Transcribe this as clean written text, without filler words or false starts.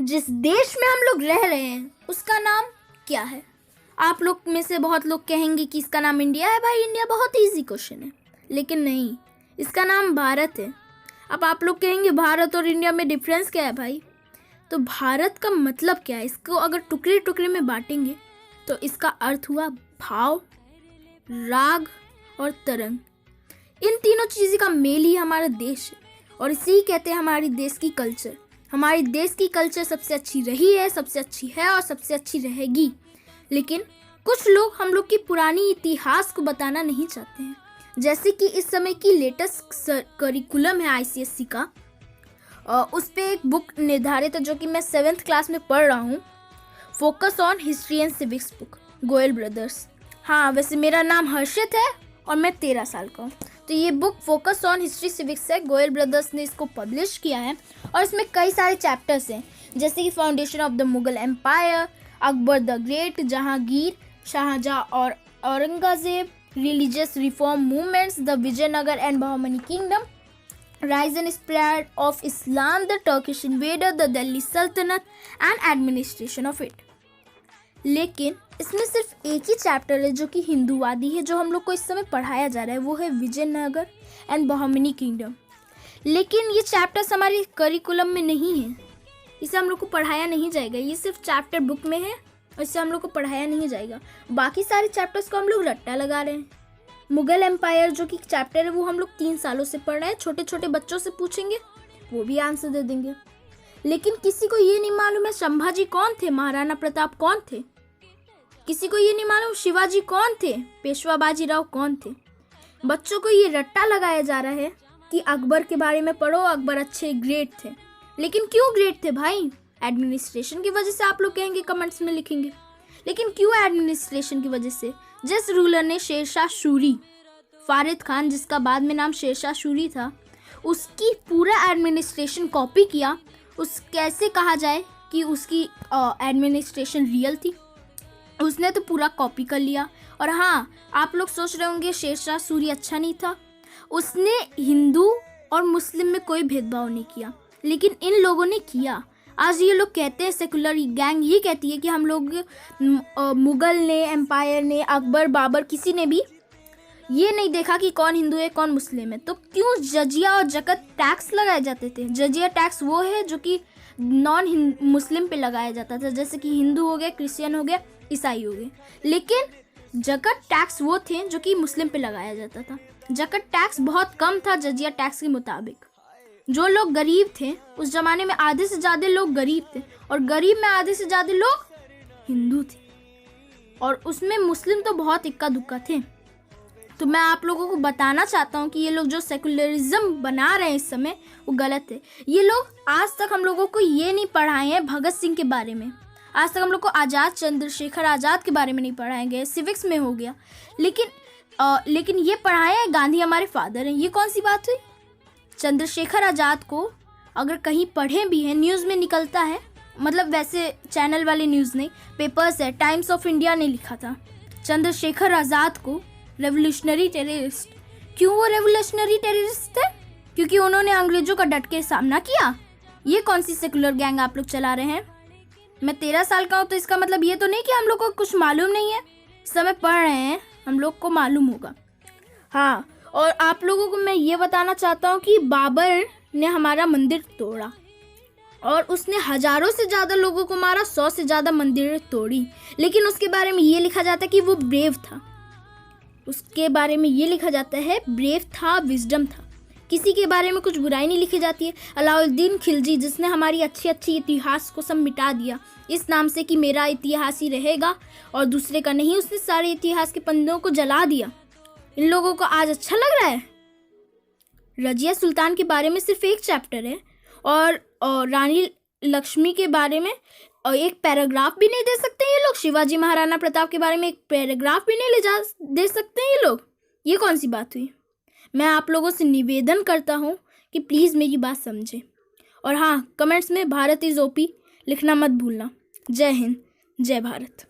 जिस देश में हम लोग रह रहे हैं उसका नाम क्या है? आप लोग में से बहुत लोग कहेंगे कि इसका नाम इंडिया है। भाई इंडिया बहुत इजी क्वेश्चन है, लेकिन नहीं, इसका नाम भारत है। अब आप लोग कहेंगे भारत और इंडिया में डिफरेंस क्या है भाई? तो भारत का मतलब क्या है? इसको अगर टुकड़े टुकड़े में बांटेंगे तो इसका अर्थ हुआ भाव, राग और तरंग। इन तीनों चीज़ों का मेल ही हमारा देश है और इसे ही कहते हैं हमारी देश की कल्चर। हमारी देश की कल्चर सबसे अच्छी रही है, सबसे अच्छी है और सबसे अच्छी रहेगी। लेकिन कुछ लोग हम लोग की पुरानी इतिहास को बताना नहीं चाहते हैं। जैसे कि इस समय की लेटेस्ट करिकुलम है ICSE का, उस पर एक बुक निर्धारित है जो कि मैं 7th क्लास में पढ़ रहा हूँ, focus on history and civics book, Goyal brothers. हाँ, वैसे मेरा नाम हर्षित है और मैं 13 साल का हूँ। तो ये book focus on history civics है, गोयल ब्रदर्स ने इसको पब्लिश किया है और इसमें कई सारे चैप्टर्स हैं, जैसे कि foundation of the Mughal empire, Akbar the great, Jahangir, Shahjahan और Aurangzeb, religious reform movements, the Vijayanagar and Bahmani kingdom, rise and spread of Islam, the Turkish invader, the Delhi Sultanate and administration of it। लेकिन इसमें सिर्फ एक ही चैप्टर है जो कि हिंदूवादी है, जो हम लोग को इस समय पढ़ाया जा रहा है, वो है विजयनगर एंड बहमनी किंगडम। लेकिन ये चैप्टर्स हमारे करिकुलम में नहीं है, इसे हम लोग को पढ़ाया नहीं जाएगा। ये सिर्फ चैप्टर बुक में है और इसे हम लोग को पढ़ाया नहीं जाएगा। बाकी सारे चैप्टर्स को हम लोग रट्टा लगा रहे हैं। मुगल एम्पायर जो कि चैप्टर है वो हम लोग 3 सालों से पढ़ रहे हैं। छोटे छोटे बच्चों से पूछेंगे वो भी आंसर दे देंगे। लेकिन किसी को ये नहीं मालूम है संभाजी कौन थे, महाराणा प्रताप कौन थे। किसी को ये नहीं मालूम शिवाजी कौन थे, पेशवा बाजीराव कौन थे। बच्चों को ये रट्टा लगाया जा रहा है कि अकबर के बारे में पढ़ो, अकबर अच्छे ग्रेट थे। लेकिन क्यों ग्रेट थे भाई? एडमिनिस्ट्रेशन की वजह से, आप लोग कहेंगे, कमेंट्स में लिखेंगे। लेकिन क्यों एडमिनिस्ट्रेशन की वजह से? जिस रूलर ने शेरशाह सूरी, फारिद खान जिसका बाद में नाम शेरशाह सूरी था, उसकी पूरा एडमिनिस्ट्रेशन कॉपी किया, उस कैसे कहा जाए कि उसकी एडमिनिस्ट्रेशन रियल थी? उसने तो पूरा कॉपी कर लिया। और हाँ, आप लोग सोच रहे होंगे शेरशाह सूरी अच्छा नहीं था। उसने हिंदू और मुस्लिम में कोई भेदभाव नहीं किया, लेकिन इन लोगों ने किया। आज ये लोग कहते हैं, सेकुलर गैंग ये कहती है कि हम लोग मुगल ने, एम्पायर ने, अकबर, बाबर, किसी ने भी ये नहीं देखा कि कौन हिंदू है कौन मुस्लिम है। तो क्यों जजिया और जकत टैक्स लगाए जाते थे? जजिया टैक्स वो है जो कि नॉन मुस्लिम पे लगाया जाता था, जैसे कि हिंदू हो गया, क्रिश्चियन हो गया, ईसाई हो गए। लेकिन जकत टैक्स वो थे जो कि मुस्लिम पे लगाया जाता था। जकत टैक्स बहुत कम था जजिया टैक्स के मुताबिक। जो लोग गरीब थे उस जमाने में, आधे से ज़्यादा लोग गरीब थे और गरीब में आधे से ज़्यादा लोग हिंदू थे, और उसमें मुस्लिम तो बहुत इक्का दुक्का थे। तो मैं आप लोगों को बताना चाहता हूँ कि ये लोग जो सेकुलरिज्म बना रहे हैं इस समय वो गलत है। ये लोग आज तक हम लोगों को ये नहीं पढ़ाए हैं भगत सिंह के बारे में, आज तक हम लोग को आज़ाद, चंद्रशेखर आज़ाद के बारे में नहीं पढ़ाए गए, सिविक्स में हो गया। लेकिन ये पढ़ाए हैं गांधी हमारे फादर हैं। ये कौन सी बात हुई? चंद्रशेखर आज़ाद को अगर कहीं पढ़े भी हैं, न्यूज़ में निकलता है, मतलब वैसे चैनल वाले न्यूज़ नहीं, पेपर्स है, टाइम्स ऑफ इंडिया ने लिखा था चंद्रशेखर आज़ाद को रेवोल्यूशनरी टेररिस्ट। क्यों वो रेवोल्यूशनरी टेररिस्ट थे? क्योंकि उन्होंने अंग्रेजों का डट के सामना किया। ये कौन सी सेकुलर गैंग आप लोग चला रहे हैं? मैं 13 साल का हूँ, तो इसका मतलब ये तो नहीं कि हम लोग को कुछ मालूम नहीं है। समय पढ़ रहे हैं, हम लोग को मालूम होगा। हाँ, और आप लोगों को मैं ये बताना चाहता हूँ कि बाबर ने हमारा मंदिर तोड़ा और उसने हजारों से ज़्यादा लोगों को मारा, 100 से ज़्यादा मंदिर तोड़ी। लेकिन उसके बारे में ये लिखा जाता है कि वो ब्रेव था। उसके बारे में ये लिखा जाता है ब्रेव था, विजडम था। किसी के बारे में कुछ बुराई नहीं लिखी जाती है। अलाउद्दीन खिलजी जिसने हमारी अच्छी अच्छी इतिहास को सब मिटा दिया इस नाम से कि मेरा इतिहास ही रहेगा और दूसरे का नहीं, उसने सारे इतिहास के पन्नों को जला दिया। इन लोगों को आज अच्छा लग रहा है? रजिया सुल्तान के बारे में सिर्फ एक चैप्टर है और रानी लक्ष्मी के बारे में एक पैराग्राफ भी नहीं दे सकते ये लोग। शिवाजी महाराणा प्रताप के बारे में एक पैराग्राफ भी नहीं दे सकते ये लोग। ये कौन सी बात हुई? मैं आप लोगों से निवेदन करता हूँ कि प्लीज़ मेरी बात समझें। और हाँ, कमेंट्स में भारत इज़ ओपी लिखना मत भूलना। जय हिंद, जय भारत।